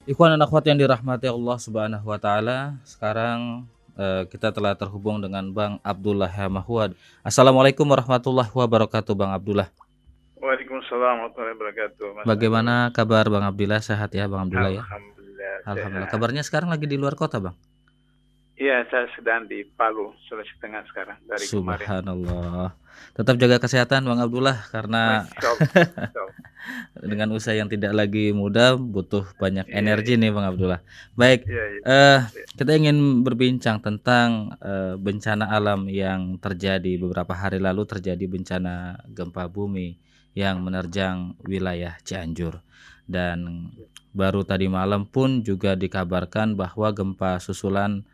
Ikhwan dan akhwat yang dirahmati Allah Subhanahu wa taala. Sekarang kita telah terhubung dengan Bang Abdullah Mahwad. Assalamualaikum warahmatullahi wabarakatuh Bang Abdullah. Waalaikumsalam warahmatullahi wabarakatuh, Mas Bagaimana Agus. kabar Bang Abdullah? Sehat ya Bang Abdullah ya? Alhamdulillah Alhamdulillah. sehat. Kabarnya sekarang lagi di luar kota Bang? Iya, saya sedang di Palu, Sulawesi Tengah sekarang dari kemarin. Subhanallah. Tetap jaga kesehatan Bang Abdullah karena Masya Allah, Masya Allah. dengan usia yang tidak lagi muda butuh banyak Iya, energi iya, nih Bang Abdullah. Baik, iya, iya, eh iya. kita ingin berbincang tentang bencana alam yang terjadi beberapa hari lalu. Terjadi bencana gempa bumi yang menerjang wilayah Cianjur, dan baru tadi malam pun juga dikabarkan bahwa gempa susulan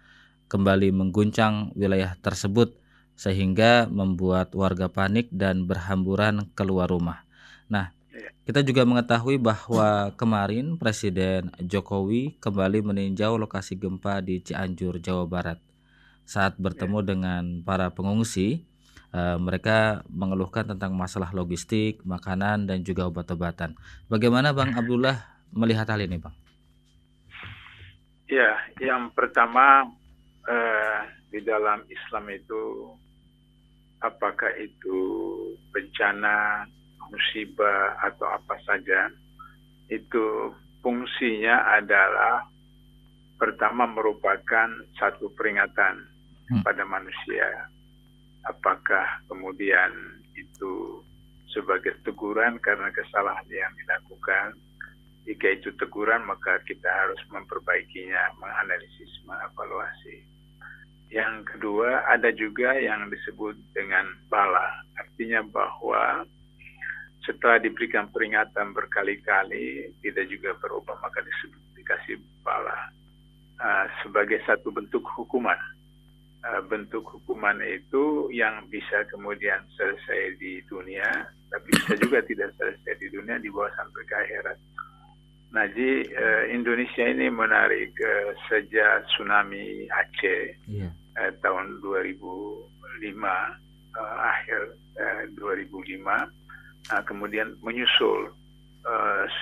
kembali mengguncang wilayah tersebut sehingga membuat warga panik dan berhamburan keluar rumah. Nah, Iya. kita juga mengetahui bahwa kemarin Presiden Jokowi kembali meninjau lokasi gempa di Cianjur, Jawa Barat. Saat Iya. bertemu dengan para pengungsi, mereka mengeluhkan tentang masalah logistik, makanan, dan juga obat-obatan. Bagaimana Bang Abdullah melihat hal ini, Bang? Iya, yang pertama di dalam Islam itu, apakah itu bencana, musibah atau apa saja, itu fungsinya adalah pertama merupakan satu peringatan pada manusia. Apakah kemudian itu sebagai teguran karena kesalahan yang dilakukan? Jika itu teguran, maka kita harus memperbaikinya, menganalisis, mengevaluasi. Yang kedua, ada juga yang disebut dengan bala. Artinya bahwa setelah diberikan peringatan berkali-kali, tidak juga berubah, maka disebut dikasih bala. Sebagai satu bentuk hukuman. Bentuk hukuman itu yang bisa kemudian selesai di dunia, tapi bisa juga tidak selesai di dunia, dibawa sampai ke akhirat. Nah, jadi Indonesia ini menarik sejak tsunami Aceh tahun 2005, akhir 2005, kemudian menyusul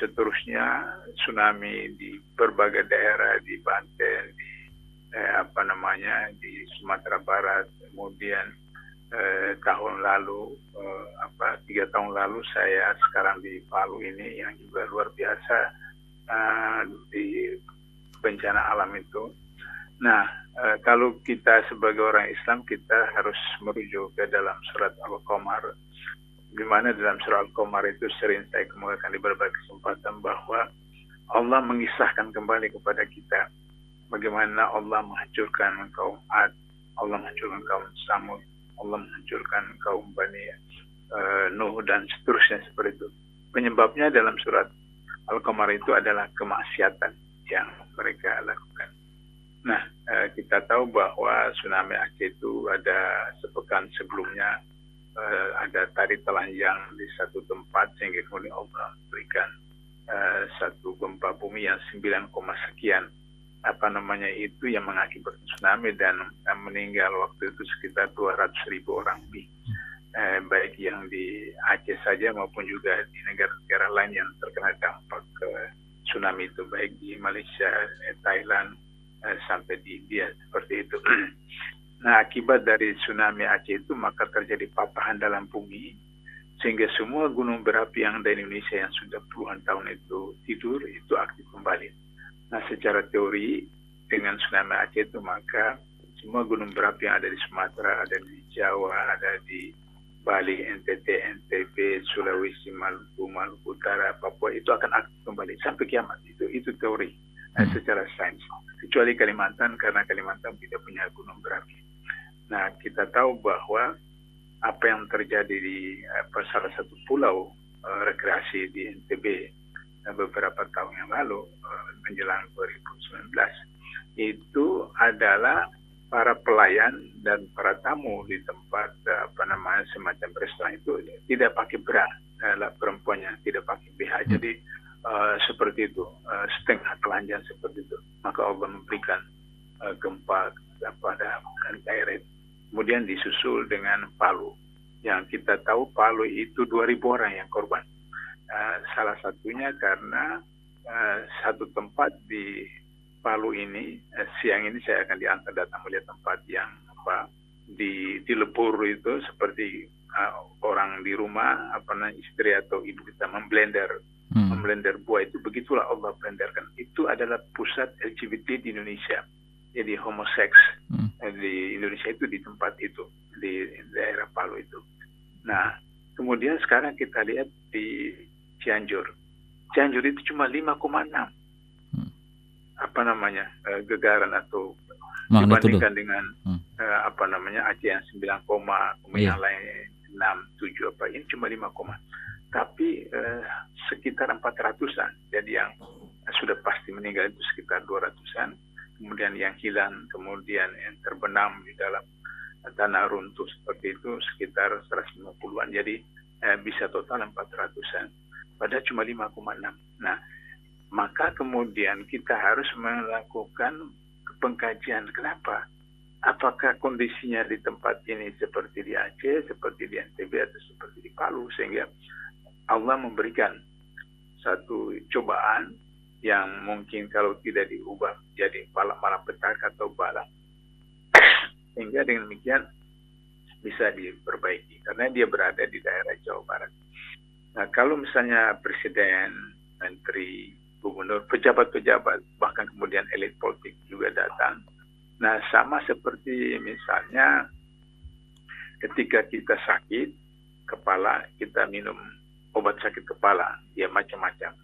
seterusnya tsunami di berbagai daerah, di Banten, di di Sumatera Barat. Kemudian tahun lalu 3 tahun lalu saya sekarang di Palu ini yang juga luar biasa di bencana alam itu. Nah, kalau kita sebagai orang Islam, kita harus merujuk ke dalam surat Al-Qamar, di mana dalam surat Al-Qamar itu sering saya kemukakan di berbagai kesempatan bahwa Allah mengisahkan kembali kepada kita bagaimana Allah menghancurkan kaum Ad, Allah menghancurkan kaum Samud, Allah menghancurkan kaum Bani Nuh, dan seterusnya seperti itu. Penyebabnya dalam surat Al-Qamar itu adalah kemaksiatan yang mereka lakukan. Nah, kita tahu bahwa tsunami Aceh itu ada sepekan sebelumnya, ada tari telanjang di satu tempat, sehingga kemudian Allah memberikan satu gempa bumi yang 9, sekian itu yang mengakibatkan tsunami, dan meninggal waktu itu sekitar 200.000 orang lebih, baik yang di Aceh saja maupun juga di negara-negara lain yang terkena dampak tsunami itu, baik di Malaysia, Thailand, sampai di India, seperti itu. Nah, akibat dari tsunami Aceh itu maka terjadi patahan dalam bumi, sehingga semua gunung berapi yang ada di Indonesia yang sudah puluhan tahun itu tidur, itu aktif kembali. Nah, secara teori dengan tsunami Aceh itu maka semua gunung berapi yang ada di Sumatera, ada di Jawa, ada di Bali, NTT, NTB, Sulawesi, Maluku Utara, Papua, itu akan aktif kembali sampai kiamat. Itu teori secara sains. Kecuali Kalimantan, karena Kalimantan tidak punya gunung berapi. Nah, kita tahu bahwa apa yang terjadi di salah satu pulau rekreasi di NTB beberapa tahun yang lalu, menjelang 2019, itu adalah para pelayan dan para tamu di tempat semacam restoran itu tidak pakai bra, perempuannya tidak pakai BH. Jadi seperti itu, setengah telanjang seperti itu. Maka Allah memberikan gempa pada daerah itu. Kemudian disusul dengan Palu. Yang kita tahu Palu itu 2.000 orang yang korban. Salah satunya karena satu tempat di Palu ini, siang ini saya akan diantar datang melihat tempat yang di lebur itu seperti orang di rumah istri atau ibu kita memblender buah itu, begitulah Allah blenderkan. Itu adalah pusat LGBT di Indonesia. Jadi homoseks di Indonesia itu di tempat itu, di daerah Palu itu. Nah, kemudian sekarang kita lihat di Cianjur. Cianjur itu cuma 5,6 gegaran atau dibandingkan dengan Aceh yang 9, kemudian yang lain 6, 7 ini cuma 5, tapi sekitar 400-an. Jadi yang sudah pasti meninggal itu sekitar 200-an, kemudian yang hilang, kemudian yang terbenam di dalam tanah runtuh seperti itu sekitar 150-an. Jadi bisa total 400-an. Padahal cuma 5,6. Nah, maka kemudian kita harus melakukan pengkajian. Kenapa? Apakah kondisinya di tempat ini seperti di Aceh, seperti di NTB, atau seperti di Palu, sehingga Allah memberikan satu cobaan yang mungkin kalau tidak diubah jadi malapetaka atau bala, sehingga dengan demikian bisa diperbaiki karena dia berada di daerah Jawa Barat. Nah, kalau misalnya presiden, menteri, gubernur, pejabat-pejabat, bahkan kemudian elit politik juga datang. Nah, sama seperti misalnya ketika kita sakit kepala, kita minum obat sakit kepala, ya macam-macam.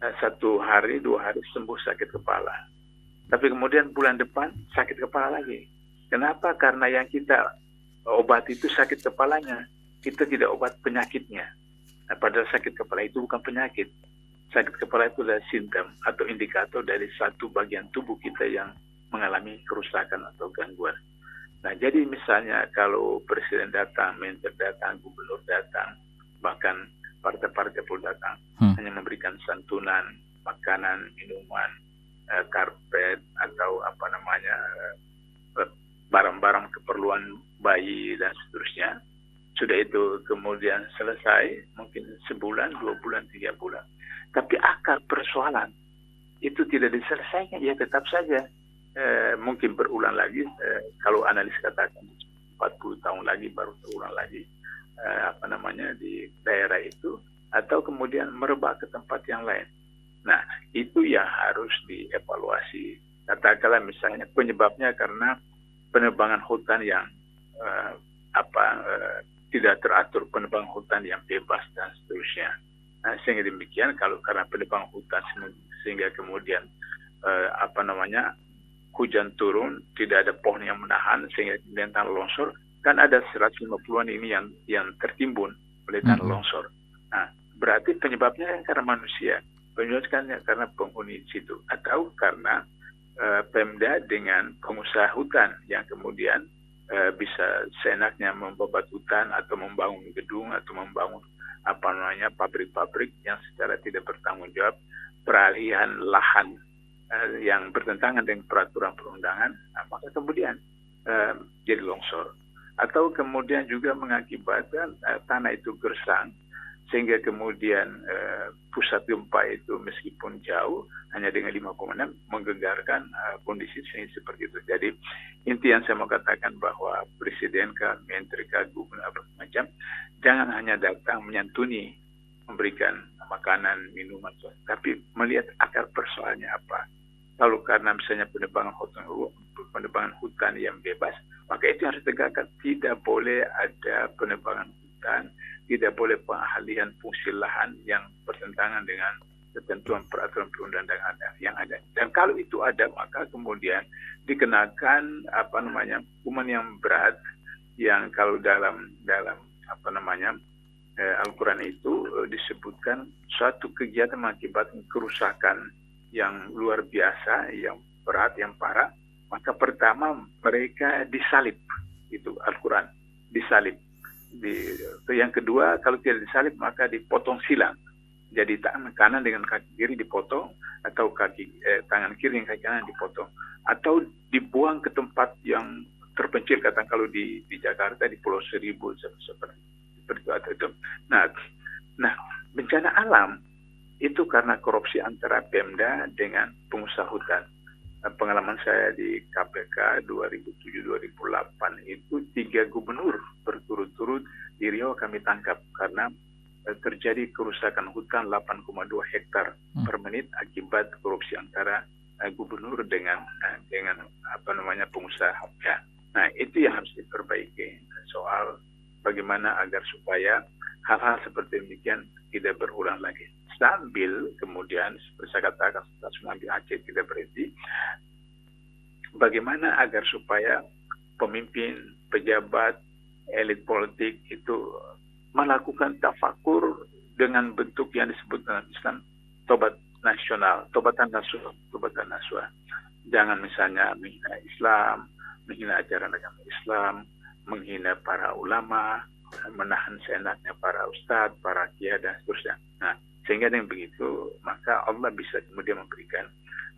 Nah, 1 hari, 2 hari sembuh sakit kepala. Tapi kemudian bulan depan sakit kepala lagi. Kenapa? Karena yang kita obat itu sakit kepalanya, kita tidak obat penyakitnya. Nah, padahal sakit kepala itu bukan penyakit. Sakit kepala itu adalah simptom atau indikator dari satu bagian tubuh kita yang mengalami kerusakan atau gangguan. Nah, jadi misalnya kalau presiden datang, menteri datang, gubernur datang, bahkan partai-partai pun datang, hanya memberikan santunan, makanan, minuman, karpet, atau barang-barang keperluan bayi dan seterusnya. Sudah itu kemudian selesai, mungkin sebulan, 2 bulan, 3 bulan. Tapi akar persoalan itu tidak diselesaikan, ya tetap saja mungkin berulang lagi. Kalau analis katakan 40 tahun lagi baru terulang lagi di daerah itu, atau kemudian merebak ke tempat yang lain. Nah, itu yang harus dievaluasi. Katakanlah misalnya penyebabnya karena penebangan hutan yang tidak teratur, penebangan hutan yang bebas dan seterusnya. Nah, sehingga demikian kalau karena penebangan hutan sehingga kemudian hujan turun, tidak ada pohon yang menahan sehingga kemudian tanah longsor, kan ada 150-an ini yang tertimbun oleh tanah longsor. Nah, berarti penyebabnya karena manusia, penyebabnya karena penghuni situ, atau karena Pemda dengan pengusaha hutan yang kemudian bisa seenaknya membabat hutan atau membangun gedung atau membangun pabrik-pabrik yang secara tidak bertanggung jawab, peralihan lahan yang bertentangan dengan peraturan perundangan, maka kemudian jadi longsor. Atau kemudian juga mengakibatkan tanah itu gersang, sehingga kemudian pusat gempa itu meskipun jauh, hanya dengan 5,6 menggegarkan kondisi seperti itu. Jadi inti yang saya mau katakan bahwa presiden, menteri, gubernur, macam, jangan hanya datang menyantuni, memberikan makanan, minuman, tapi melihat akar persoalannya apa. Kalau karena misalnya penebangan hutan yang bebas, maka itu harus ditegakkan. Tidak boleh ada penebangan hutan, tidak boleh pengalihan fungsi lahan yang bertentangan dengan ketentuan peraturan perundangan yang ada. Dan kalau itu ada, maka kemudian dikenakan hukuman yang berat, yang kalau dalam Al-Quran itu disebutkan suatu kegiatan mengakibatkan kerusakan yang luar biasa, yang berat, yang parah. Maka pertama mereka disalib, itu Al-Quran, disalib. Yang kedua, kalau tidak disalib maka dipotong silang. Jadi tangan kanan dengan kaki kiri dipotong, atau tangan kiri dengan kaki kanan dipotong, atau dibuang ke tempat yang terpencil, katakan kalau di Jakarta di Pulau Seribu seperti itu. Nah, bencana alam itu karena korupsi antara Pemda dengan pengusaha hutan. Pengalaman saya di KPK 2007-2008 itu 3 gubernur berturut-turut di Riau kami tangkap karena terjadi kerusakan hutan 8,2 hektar per menit akibat korupsi antara gubernur dengan pengusaha. Ya. Nah, itu yang harus diperbaiki soal bagaimana agar supaya hal-hal seperti demikian tidak berulang lagi. Sambil kemudian seperti saya katakan setelah tsunami Aceh tidak berhenti, bagaimana agar supaya pemimpin, pejabat, elit politik itu melakukan tafakur dengan bentuk yang disebut dalam Islam tobat nasional, tobatan nasuha. Jangan misalnya menghina Islam, menghina ajaran agama Islam, menghina para ulama, menahan seenaknya para ustadz, para kiai dan seterusnya. Nah, sehingga dengan begitu maka Allah bisa kemudian memberikan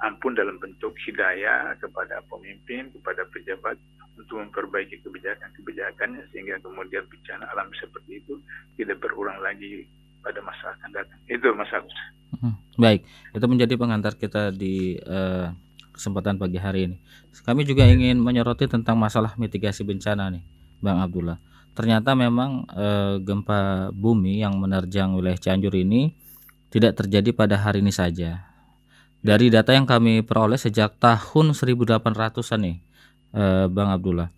ampun dalam bentuk hidayah kepada pemimpin, kepada pejabat untuk memperbaiki kebijakannya sehingga kemudian bencana alam seperti itu tidak berulang lagi pada masa akan datang. Itu Mas Agus. Baik, itu menjadi pengantar kita di kesempatan pagi hari ini. Kami juga ingin menyoroti tentang masalah mitigasi bencana nih, Bang Abdullah. Ternyata memang gempa bumi yang menerjang wilayah Cianjur ini tidak terjadi pada hari ini saja. Dari data yang kami peroleh sejak tahun 1800-an nih, Bang Abdullah,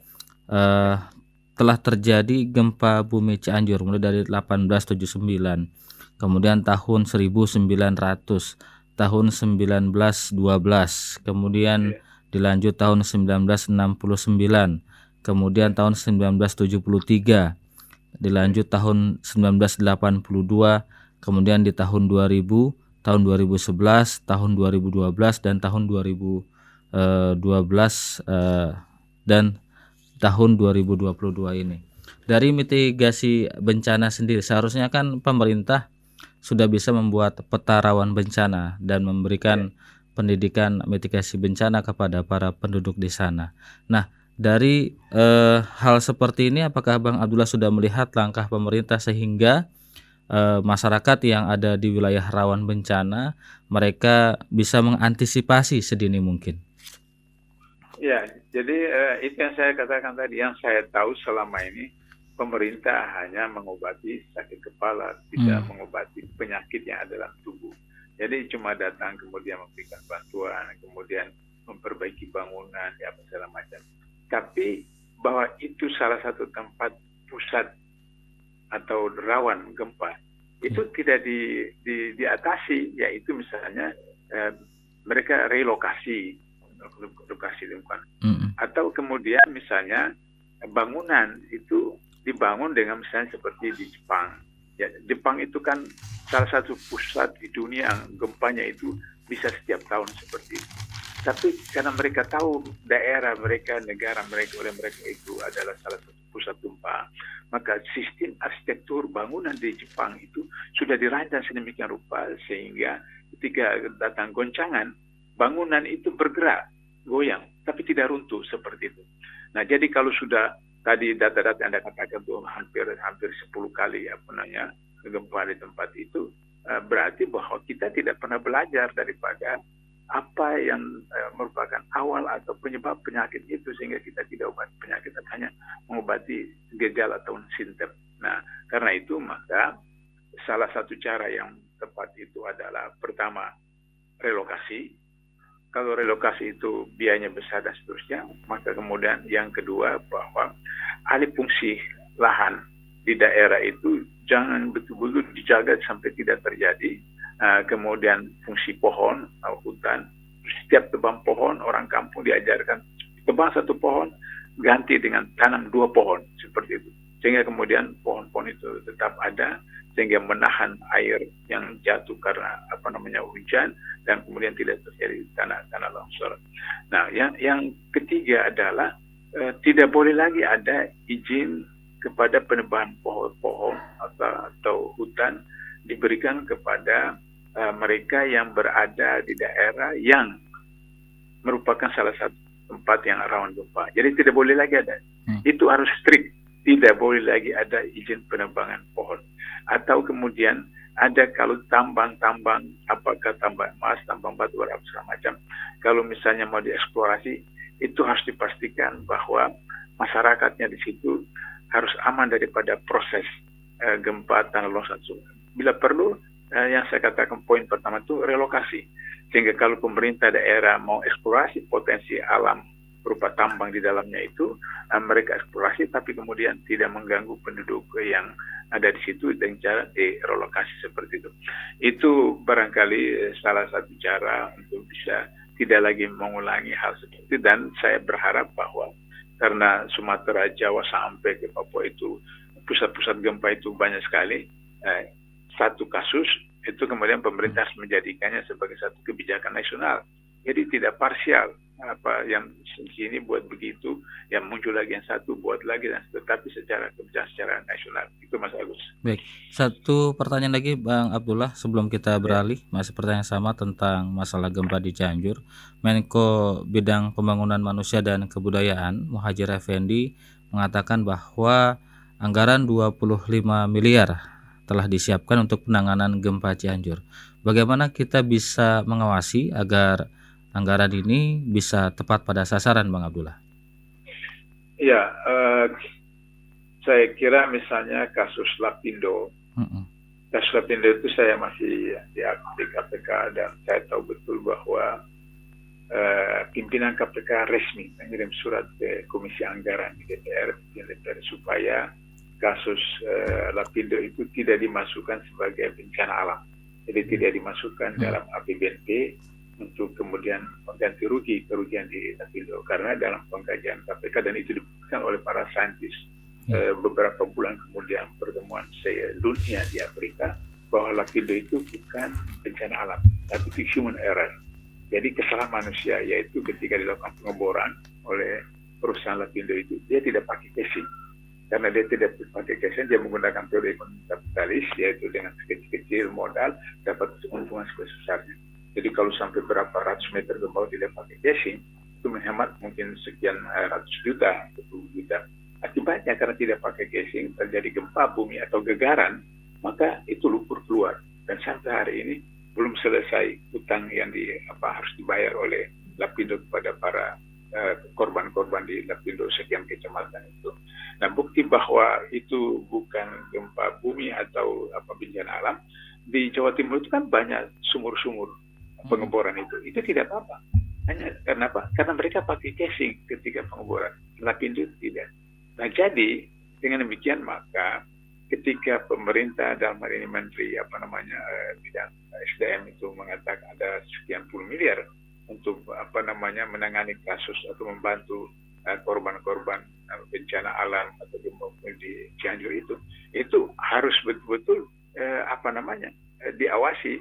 telah terjadi gempa bumi Cianjur mulai dari 1879, kemudian tahun 1900, tahun 1912, kemudian dilanjut tahun 1969, kemudian tahun 1973, dilanjut tahun 1982, kemudian di tahun 2000, tahun 2011, tahun 2012 dan tahun 2012 dan tahun 2022 ini. Dari mitigasi bencana sendiri seharusnya kan pemerintah sudah bisa membuat peta rawan bencana dan memberikan pendidikan mitigasi bencana kepada para penduduk di sana. Nah, dari hal seperti ini apakah Bang Abdullah sudah melihat langkah pemerintah sehingga masyarakat yang ada di wilayah rawan bencana mereka bisa mengantisipasi sedini mungkin? Ya, jadi itu yang saya katakan tadi, yang saya tahu selama ini pemerintah hanya mengobati sakit kepala, tidak mengobati penyakit yang ada dalam tubuh. Jadi cuma datang kemudian memberikan bantuan, kemudian memperbaiki bangunan, ya apa segala macam. Tapi bahwa itu salah satu tempat pusat atau rawan gempa itu tidak diatasi, yaitu misalnya mereka relokasi lingkungan, atau kemudian misalnya bangunan itu dibangun dengan misalnya seperti di Jepang. Ya, Jepang itu kan salah satu pusat di dunia yang gempanya itu bisa setiap tahun seperti itu. Tapi karena mereka tahu daerah mereka, negara mereka, oleh mereka itu adalah salah satu pusat gempa, maka sistem arsitektur bangunan di Jepang itu sudah dirancang sedemikian rupa sehingga ketika datang goncangan, bangunan itu bergerak, goyang, tapi tidak runtuh seperti itu. Nah, jadi kalau sudah tadi data-data Anda katakan itu hampir 10 kali gempa di tempat itu, berarti bahwa kita tidak pernah belajar daripada apa yang merupakan awal atau penyebab penyakit itu sehingga kita tidak obati penyakit, hanya mengobati gejala atau simptom. Nah, karena itu maka salah satu cara yang tepat itu adalah pertama relokasi. Kalau relokasi itu biayanya besar dan seterusnya, maka kemudian yang kedua bahwa alih fungsi lahan di daerah itu jangan betul-betul dijaga sampai tidak terjadi. Kemudian fungsi pohon atau hutan, setiap tebang pohon orang kampung diajarkan tebang 1 pohon ganti dengan tanam 2 pohon seperti itu, sehingga kemudian pohon-pohon itu tetap ada sehingga menahan air yang jatuh karena hujan dan kemudian tidak terjadi tanah longsor. Nah, yang ketiga adalah tidak boleh lagi ada izin kepada penebangan pohon-pohon atau hutan diberikan kepada mereka yang berada di daerah yang merupakan salah satu tempat yang rawan gempa. Jadi tidak boleh lagi ada. Itu harus strict. Tidak boleh lagi ada izin penebangan pohon. Atau kemudian ada kalau tambang-tambang, apakah tambang emas, tambang batu bara, segala macam, kalau misalnya mau dieksplorasi, itu harus dipastikan bahwa masyarakatnya di situ harus aman daripada proses gempa, tanah longsor. Bila perlu, yang saya katakan poin pertama itu relokasi. Sehingga kalau pemerintah daerah mau eksplorasi potensi alam berupa tambang di dalamnya itu, mereka eksplorasi tapi kemudian tidak mengganggu penduduk yang ada di situ dengan cara direlokasi seperti itu. Itu barangkali salah satu cara untuk bisa tidak lagi mengulangi hal seperti itu. Dan saya berharap bahwa karena Sumatera, Jawa sampai ke Papua itu pusat-pusat gempa itu banyak sekali, satu kasus itu kemudian pemerintah harus menjadikannya sebagai satu kebijakan nasional. Jadi tidak parsial, apa yang sini buat begitu, yang muncul lagi yang satu buat lagi, dan tetapi secara kebijakan secara nasional. Itu Mas Agus. Baik, satu pertanyaan lagi Bang Abdullah sebelum kita beralih, masih pertanyaan sama tentang masalah gempa di Cianjur. Menko Bidang Pembangunan Manusia dan Kebudayaan Muhadjir Effendi mengatakan bahwa anggaran 25 miliar telah disiapkan untuk penanganan gempa Cianjur. Bagaimana kita bisa mengawasi agar anggaran ini bisa tepat pada sasaran, Bang Abdullah? Ya, saya kira misalnya kasus Lapindo. Kasus Lapindo itu saya masih di KPK dan saya tahu betul bahwa pimpinan KPK resmi mengirim surat ke Komisi Anggaran di DPR supaya kasus Lapindo itu tidak dimasukkan sebagai bencana alam. Jadi tidak dimasukkan dalam APBNP untuk kemudian mengganti kerugian di Lapindo. Karena dalam pengkajian KPK dan itu dibuktikan oleh para saintis beberapa bulan kemudian pertemuan dunia di Afrika bahwa Lapindo itu bukan bencana alam, tapi human error. Jadi kesalahan manusia, yaitu ketika dilakukan pengeboran oleh perusahaan Lapindo itu, dia tidak pakai casing. Karena dia tidak pakai casing, dia menggunakan teori ekonomi kapitalis, yaitu dengan kecil-kecil modal dapat keuntungan sebesar-besarnya. Jadi kalau sampai berapa ratus meter ke bawah tidak pakai casing, itu menghemat mungkin sekian ratus juta, 10 juta. Akibatnya karena tidak pakai casing, terjadi gempa bumi atau gegaran, maka itu lumpur keluar. Dan sampai hari ini belum selesai utang yang harus dibayar oleh Lapindo kepada para korban-korban di Lapindo sekian kecamatan itu. Nah, bukti bahwa itu bukan gempa bumi atau bencana alam, di Jawa Timur itu kan banyak sumur-sumur pengeboran itu tidak apa-apa. Hanya karena apa? Karena mereka pakai casing ketika pengeboran. Lapindo tidak. Nah, jadi dengan demikian maka ketika pemerintah dalam hal ini Menteri bidang SDM itu mengatakan ada sekian puluh miliar untuk menangani kasus atau membantu korban-korban bencana alam atau gempa di Cianjur itu harus betul-betul diawasi.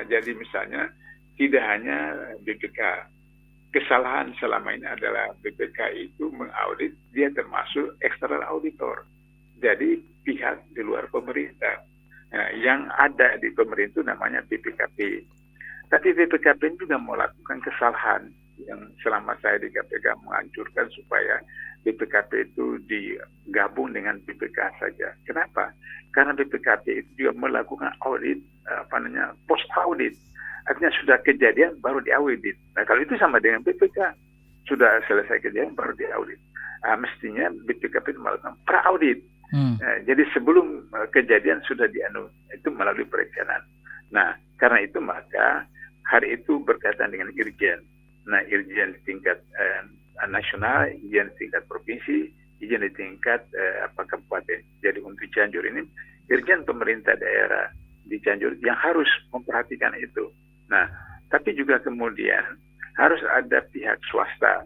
Jadi misalnya tidak hanya BPK. Kesalahan selama ini adalah BPK itu mengaudit, dia termasuk external auditor. Jadi pihak di luar pemerintah. Nah, yang ada di pemerintah namanya BPKP. Tapi BPKP juga melakukan kesalahan yang selama saya di KPK menganjurkan supaya BPKP itu digabung dengan BPK saja. Kenapa? Karena BPKP itu juga melakukan audit, post audit. Artinya sudah kejadian baru diaudit. Nah, kalau itu sama dengan BPK. Sudah selesai kejadian baru diaudit. Mestinya BPKP itu melakukan pra-audit. Jadi sebelum kejadian sudah itu melalui perencanaan. Nah, karena itu maka hari itu berkaitan dengan Irjen. Nah, Irjen di tingkat nasional, Irjen di tingkat provinsi, Irjen di tingkat kabupaten. Jadi untuk Cianjur ini, Irjen pemerintah daerah di Cianjur yang harus memperhatikan itu. Nah, tapi juga kemudian harus ada pihak swasta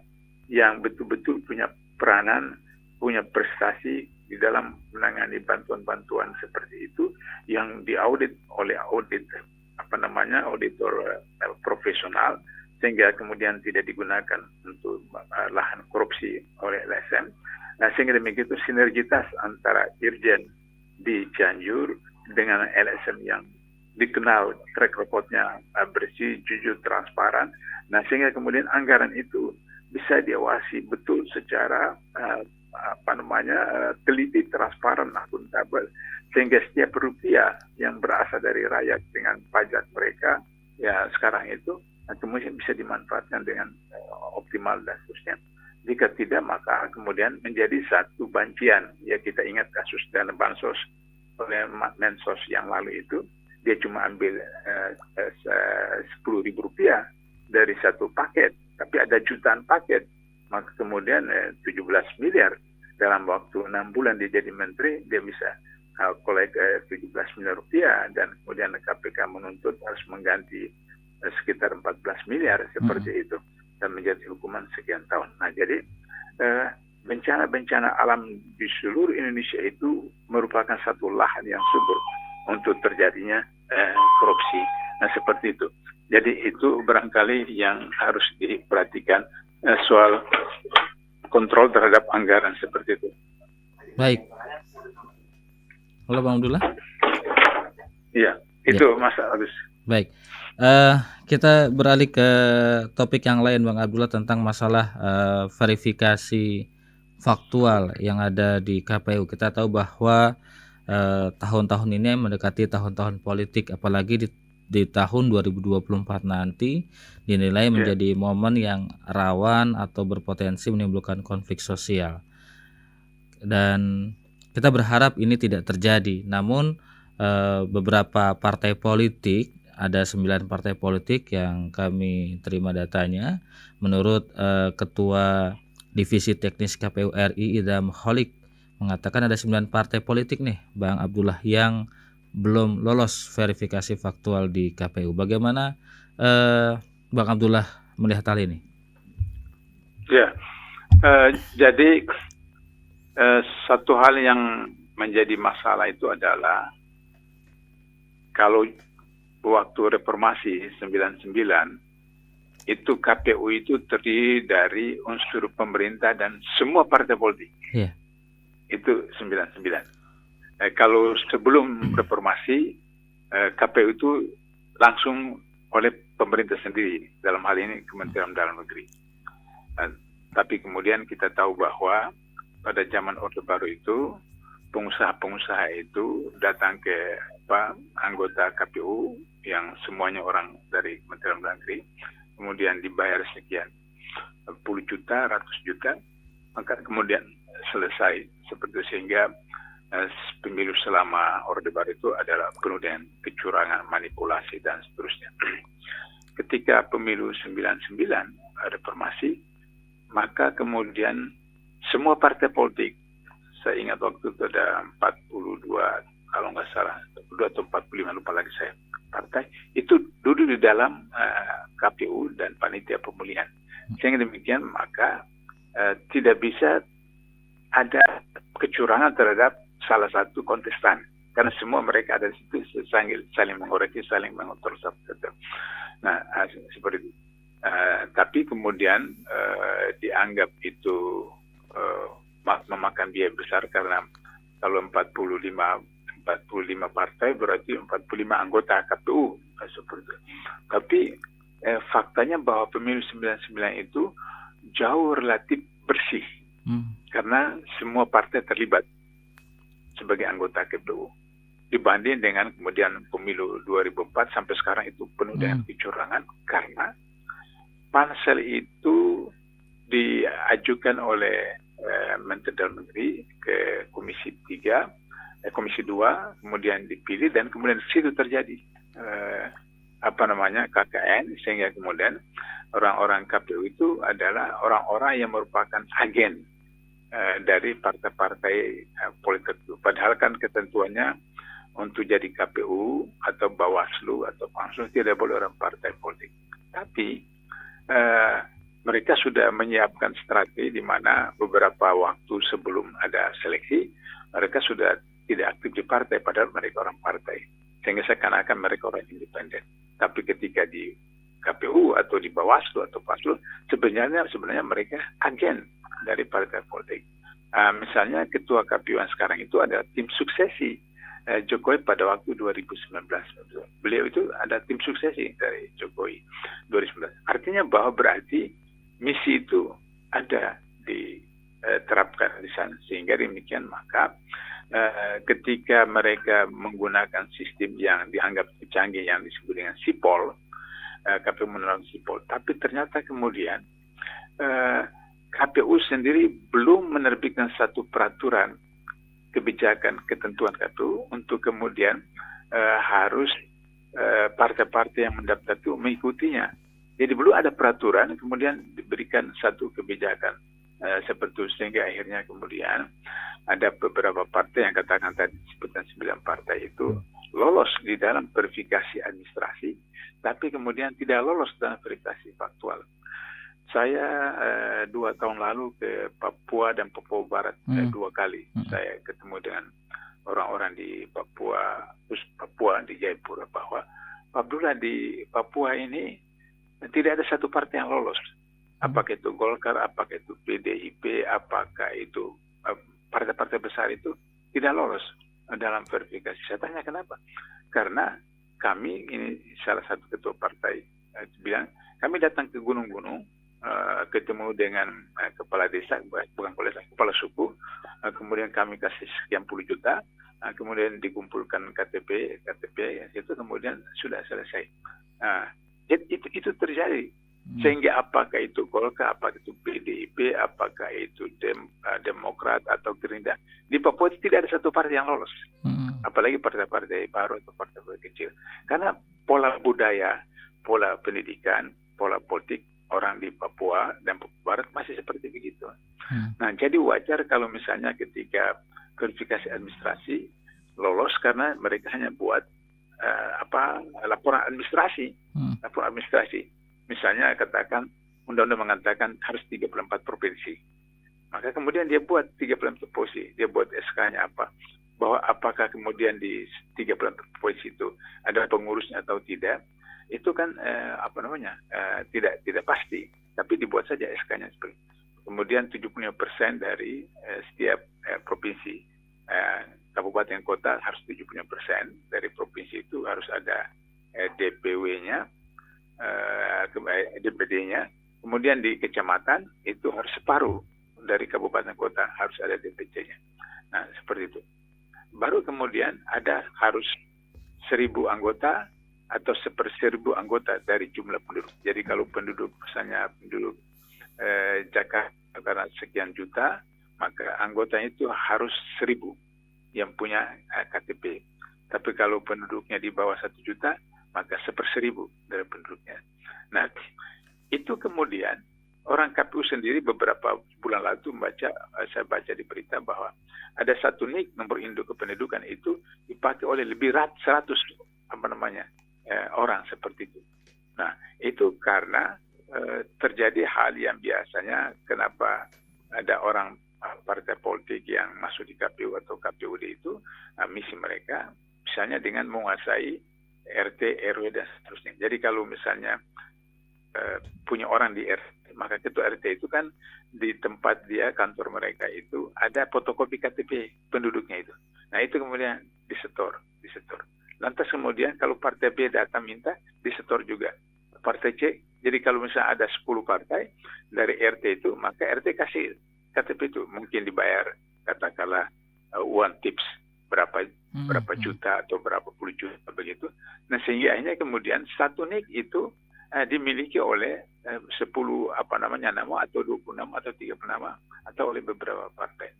yang betul-betul punya peranan, punya prestasi di dalam menangani bantuan-bantuan seperti itu yang diaudit oleh auditor profesional, sehingga kemudian tidak digunakan untuk lahan korupsi oleh LSM. Nah, sehingga demikian itu sinergitas antara Irjen di Cianjur dengan LSM yang dikenal track recordnya bersih, jujur, transparan. Nah, sehingga kemudian anggaran itu bisa diawasi betul secara teliti, transparan, akuntabel, sehingga setiap rupiah yang berasal dari rakyat dengan pajak mereka ya sekarang itu kemudian bisa dimanfaatkan dengan optimal dan seterusnya. Jika tidak, maka kemudian menjadi satu bancian. Ya, kita ingat kasus dana bansos oleh Mensos yang lalu itu, dia cuma ambil Rp10.000 dari satu paket, tapi ada jutaan paket. Maka kemudian 17 miliar dalam waktu 6 bulan dia jadi menteri, dia bisa kolek 17 miliar rupiah, dan kemudian KPK menuntut harus mengganti sekitar 14 miliar seperti itu, dan menjadi hukuman sekian tahun. Nah, jadi bencana-bencana alam di seluruh Indonesia itu merupakan satu lahan yang subur untuk terjadinya korupsi. Nah, seperti itu. Jadi itu barangkali yang harus diperhatikan soal kontrol terhadap anggaran seperti itu. Baik. Halo Bang Abdullah. Iya, itu ya. Mas Agus. Baik. Kita beralih ke topik yang lain Bang Abdullah, tentang masalah verifikasi faktual yang ada di KPU. Kita tahu bahwa tahun-tahun ini mendekati tahun-tahun politik, apalagi di tahun 2024 nanti dinilai menjadi momen yang rawan atau berpotensi menimbulkan konflik sosial. Dan kita berharap ini tidak terjadi. Namun beberapa partai politik, ada 9 partai politik yang kami terima datanya, menurut Ketua Divisi Teknis KPU RI Idham Holik mengatakan ada 9 partai politik nih Bang Abdullah yang belum lolos verifikasi faktual di KPU. Bagaimana Bang Abdullah melihat hal ini? Ya, jadi satu hal yang menjadi masalah itu adalah kalau waktu reformasi 99 itu KPU itu terdiri dari unsur pemerintah dan semua partai politik. Yeah. Itu 99. Kalau sebelum reformasi KPU itu langsung oleh pemerintah sendiri, dalam hal ini Kementerian Dalam Negeri. Tapi kemudian kita tahu bahwa pada zaman Orde Baru itu pengusaha-pengusaha itu datang ke anggota KPU yang semuanya orang dari Kementerian Dalam Negeri, kemudian dibayar sekian puluh juta, ratus juta, maka kemudian selesai seperti itu, sehingga pemilu selama Orde Baru itu adalah penuh dengan kecurangan, manipulasi dan seterusnya. Ketika pemilu 99 reformasi, maka kemudian semua partai politik, saya ingat waktu itu ada 42 kalau nggak salah, 42 atau 45, lupa lagi saya, partai itu duduk di dalam KPU dan panitia pemilihan. Sehingga demikian maka tidak bisa ada kecurangan terhadap salah satu kontestan, karena semua mereka ada di situ saling mengoreksi, saling mengontrol. Nah, seperti itu. Tapi kemudian dianggap itu memakan biaya besar, karena kalau 45 partai berarti 45 anggota KPU seperti itu. Tapi faktanya bahwa pemilu 99 itu jauh relatif bersih, karena semua partai terlibat sebagai anggota KPU, dibanding dengan kemudian pemilu 2004 sampai sekarang itu penuh dengan kecurangan, karena pansel itu diajukan oleh Menteri Dalam Negeri ke Komisi 3, Komisi 2, kemudian dipilih, dan kemudian di situ terjadi KKN, sehingga kemudian orang-orang KPU itu adalah orang-orang yang merupakan agen dari partai-partai politik itu. Padahal kan ketentuannya untuk jadi KPU atau Bawaslu atau Pansel tidak boleh orang partai politik. Tapi mereka sudah menyiapkan strategi di mana beberapa waktu sebelum ada seleksi, mereka sudah tidak aktif di partai, padahal mereka orang partai. Sehingga seakan-akan mereka orang independen. Tapi ketika di KPU atau di Bawaslu atau Pansel, sebenarnya mereka agen dari partai politik. Misalnya ketua KPU yang sekarang itu ada tim suksesi Jokowi pada waktu 2019. Beliau itu ada tim suksesi dari Jokowi 2019. Artinya bahwa berarti misi itu ada di terapkan di sana. Sehingga demikian maka ketika mereka menggunakan sistem yang dianggap canggih yang disebut dengan SIPOL, KPU menerapkan SIPOL, tapi ternyata kemudian KPU sendiri belum menerbitkan satu peraturan kebijakan ketentuan KPU untuk kemudian harus partai-partai yang mendaftar itu mengikutinya. Jadi belum ada peraturan, kemudian diberikan satu kebijakan seperti itu, sehingga akhirnya kemudian ada beberapa partai yang katakan tadi disebutkan 9 partai itu lolos di dalam verifikasi administrasi, tapi kemudian tidak lolos dalam verifikasi faktual. Saya 2 tahun lalu ke Papua dan Papua Barat 2 kali. Saya ketemu dengan orang-orang di Papua di Jayapura bahwa Abdullah di Papua ini tidak ada satu partai yang lolos. Apakah itu Golkar, apakah itu PDIP, apakah itu partai-partai besar itu tidak lolos dalam verifikasi. Saya tanya kenapa? Karena kami, ini salah satu ketua partai, bilang kami datang ke gunung-gunung, ketemu dengan kepala desa, bukan kepala desa, kepala suku, kemudian kami kasih sekian puluh juta, kemudian dikumpulkan KTP, itu kemudian sudah selesai. Itu terjadi. Sehingga apakah itu Golkar, apakah itu PDIP, apakah itu Demokrat atau Gerindra, di Papua tidak ada satu partai yang lolos. Apalagi partai-partai baru atau partai-partai kecil. Karena pola budaya, pola pendidikan, pola politik orang di Papua dan Papua Barat masih seperti begitu. Nah, jadi wajar kalau misalnya ketika verifikasi administrasi lolos karena mereka hanya buat laporan administrasi. Laporan administrasi. Misalnya katakan undang-undang mengatakan harus 34 provinsi. Maka kemudian dia buat 34 provinsi, dia buat SK-nya apa? Bahwa apakah kemudian di 34 provinsi itu ada pengurusnya atau tidak? Itu kan tidak pasti, tapi dibuat saja SK-nya seperti itu. Kemudian 75% dari setiap provinsi, kabupaten kota harus 75% dari provinsi itu harus ada DPW-nya, DPD-nya. Kemudian di kecamatan itu harus separuh dari kabupaten kota harus ada DPC-nya. Nah, seperti itu. Baru kemudian ada harus 1.000 anggota atau 1/1000 anggota dari jumlah penduduk. Jadi kalau penduduk misalnya penduduk Jakarta karena sekian juta, maka anggotanya itu harus 1.000 yang punya KTP. Tapi kalau penduduknya di bawah 1 juta, maka 1/1000 dari penduduknya. Nah, itu kemudian orang KPU sendiri beberapa bulan lalu saya baca di berita bahwa ada satu NIK nomor induk kependudukan itu dipakai oleh lebih 100 orang seperti itu. Nah, itu karena terjadi hal yang biasanya kenapa ada orang partai politik yang masuk di KPU atau KPUD itu misi mereka misalnya dengan menguasai RT, RW dan seterusnya. Jadi kalau misalnya punya orang di RT, maka ketua RT itu kan di tempat dia kantor mereka itu ada fotokopi KTP penduduknya itu. Nah, itu kemudian disetor. Lantas kemudian kalau partai B datang minta, disetor juga. Partai C, jadi kalau misalnya ada 10 partai dari RT itu, maka RT kasih KTP itu. Mungkin dibayar katakanlah uang tips berapa juta atau berapa puluh juta begitu. Nah, sehingga akhirnya kemudian satu NIK itu dimiliki oleh 10 nama atau 20 nama atau 30 nama atau oleh beberapa partai.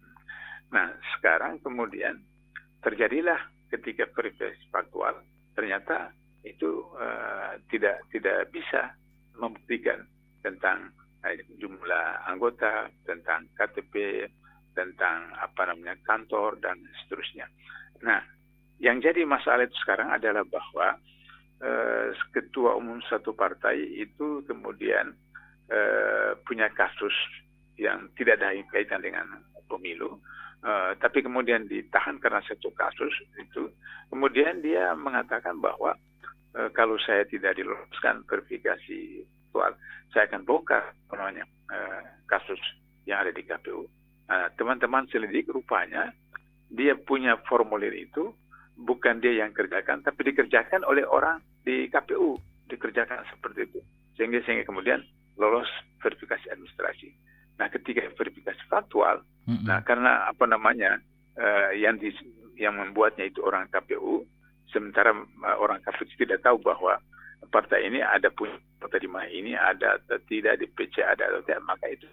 Nah, sekarang kemudian terjadilah ketika verifikasi faktual ternyata itu tidak bisa membuktikan tentang jumlah anggota, tentang KTP, tentang kantor dan seterusnya. Nah, yang jadi masalah itu sekarang adalah bahwa ketua umum satu partai itu kemudian punya kasus yang tidak ada kaitan dengan pemilu, tapi kemudian ditahan karena satu kasus itu. Kemudian dia mengatakan bahwa kalau saya tidak diloloskan verifikasi faktual, saya akan bongkar kasus yang ada di KPU. Teman-teman selidik rupanya dia punya formulir itu bukan dia yang kerjakan, tapi dikerjakan oleh orang di KPU, dikerjakan seperti itu, sehingga kemudian lolos verifikasi administrasi. Nah, ketika verifikasi faktual. Mhm. Nah, karena apa namanya yang membuatnya itu orang KPU, sementara orang KPU tidak tahu bahwa partai ini ada punya partai di mana ini ada atau tidak, di PC ada atau tidak, maka itu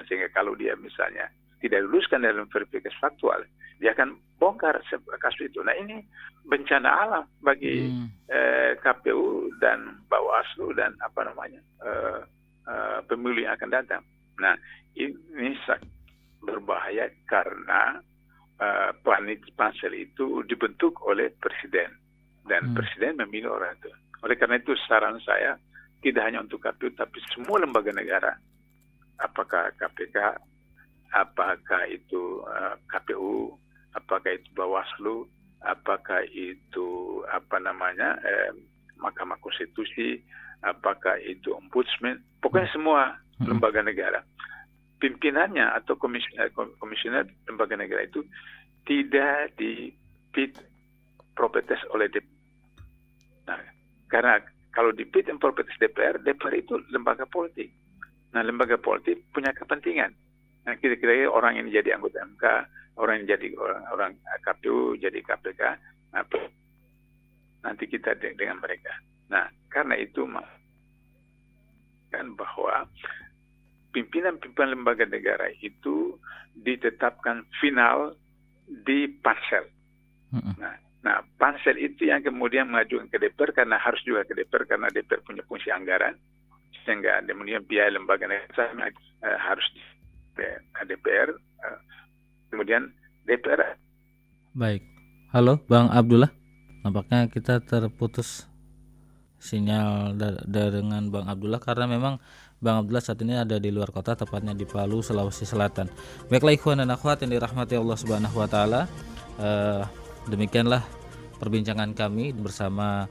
sehingga kalau dia misalnya tidak luluskan dalam verifikasi faktual, dia akan bongkar kasus itu. Nah, ini bencana alam bagi KPU dan Bawaslu dan apa namanya pemilu yang akan datang. Nah, ini sangat berbahaya karena pansel itu dibentuk oleh presiden dan presiden memilih orang itu. Oleh karena itu saran saya tidak hanya untuk KPU tapi semua lembaga negara, apakah KPK, apakah itu KPU, apakah itu Bawaslu, apakah itu apa namanya Mahkamah Konstitusi, apakah itu Ombudsman, pokoknya semua lembaga negara. Pimpinannya atau komisioner lembaga negara itu tidak di fit proper test oleh DPR. Nah, karena kalau di fit and proper test DPR itu lembaga politik. Nah, lembaga politik punya kepentingan. Nah, kira-kira orang yang jadi anggota MK, orang yang jadi orang KPU, jadi KPK, nanti kita dengan mereka. Nah, karena itu kan bahwa pimpinan lembaga negara itu ditetapkan final di pansel. Nah, pansel itu yang kemudian mengajukan ke DPR karena harus juga ke DPR karena DPR punya fungsi anggaran, sehingga kemudian biaya lembaga negara harus di DPR, kemudian DPR. Baik. Halo, Bang Abdullah. Nampaknya kita terputus sinyal dengan Bang Abdullah karena memang Bang Abdullah saat ini ada di luar kota, tepatnya di Palu, Sulawesi Selatan. Baiklah ikhwan dan akhwat yang dirahmati Allah Subhanahu wa taala. Demikianlah perbincangan kami bersama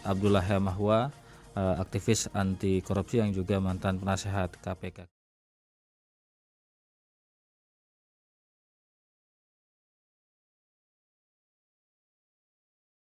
Abdullah Mahwa, aktivis anti korupsi yang juga mantan penasehat KPK.